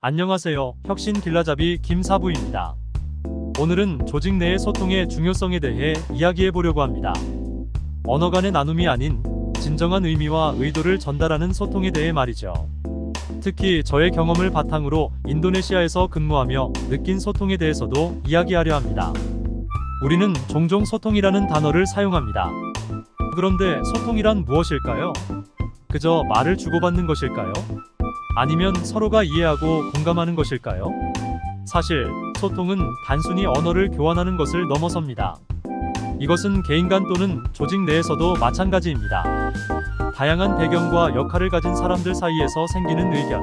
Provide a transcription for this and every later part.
안녕하세요. 혁신 길라잡이 김사부입니다. 오늘은 조직 내의 소통의 중요성에 대해 이야기해 보려고 합니다. 언어 간의 나눔이 아닌 진정한 의미와 의도를 전달하는 소통에 대해 말이죠. 특히 저의 경험을 바탕으로 인도네시아에서 근무하며 느낀 소통에 대해서도 이야기하려 합니다. 우리는 종종 소통이라는 단어를 사용합니다. 그런데 소통이란 무엇일까요? 그저 말을 주고받는 것일까요? 아니면 서로가 이해하고 공감하는 것일까요? 사실 소통은 단순히 언어를 교환하는 것을 넘어섭니다. 이것은 개인 간 또는 조직 내에서도 마찬가지입니다. 다양한 배경과 역할을 가진 사람들 사이에서 생기는 의견,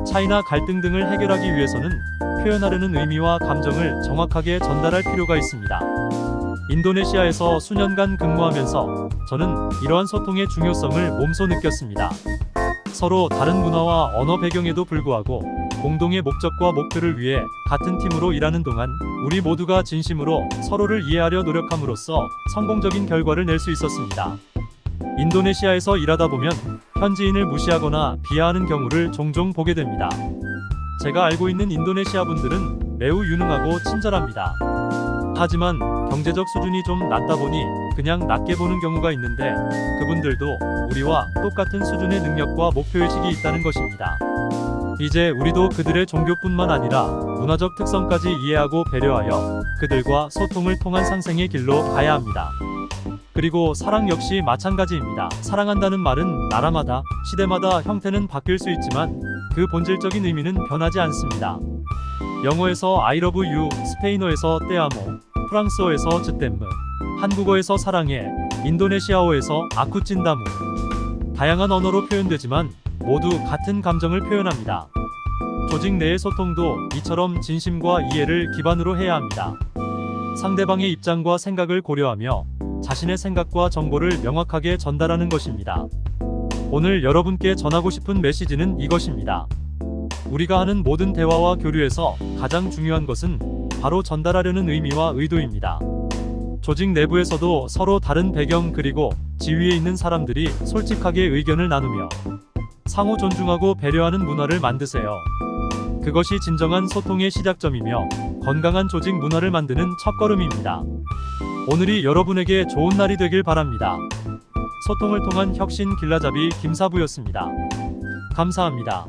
차이나 갈등 등을 해결하기 위해서는 표현하려는 의미와 감정을 정확하게 전달할 필요가 있습니다. 인도네시아에서 수년간 근무하면서 저는 이러한 소통의 중요성을 몸소 느꼈습니다. 서로 다른 문화와 언어 배경에도 불구하고 공동의 목적과 목표를 위해 같은 팀으로 일하는 동안 우리 모두가 진심으로 서로를 이해하려 노력함으로써 성공적인 결과를 낼 수 있었습니다. 인도네시아에서 일하다 보면 현지인을 무시하거나 비하하는 경우를 종종 보게 됩니다. 제가 알고 있는 인도네시아 분들은 매우 유능하고 친절합니다. 하지만 경제적 수준이 좀 낮다 보니 그냥 낮게 보는 경우가 있는데 그분들도 우리와 똑같은 수준의 능력과 목표의식이 있다는 것입니다. 이제 우리도 그들의 종교뿐만 아니라 문화적 특성까지 이해하고 배려하여 그들과 소통을 통한 상생의 길로 가야 합니다. 그리고 사랑 역시 마찬가지입니다. 사랑한다는 말은 나라마다, 시대마다 형태는 바뀔 수 있지만 그 본질적인 의미는 변하지 않습니다. 영어에서 I love you, 스페인어에서 떼아모, 프랑스어에서 즈댐무, 한국어에서 사랑해, 인도네시아어에서 아쿠찐다무. 다양한 언어로 표현되지만 모두 같은 감정을 표현합니다. 조직 내의 소통도 이처럼 진심과 이해를 기반으로 해야 합니다. 상대방의 입장과 생각을 고려하며 자신의 생각과 정보를 명확하게 전달하는 것입니다. 오늘 여러분께 전하고 싶은 메시지는 이것입니다. 우리가 하는 모든 대화와 교류에서 가장 중요한 것은 바로 전달하려는 의미와 의도입니다. 조직 내부에서도 서로 다른 배경 그리고 지위에 있는 사람들이 솔직하게 의견을 나누며 상호 존중하고 배려하는 문화를 만드세요. 그것이 진정한 소통의 시작점이며 건강한 조직 문화를 만드는 첫걸음입니다. 오늘이 여러분에게 좋은 날이 되길 바랍니다. 소통을 통한 혁신 길라잡이 김사부였습니다. 감사합니다.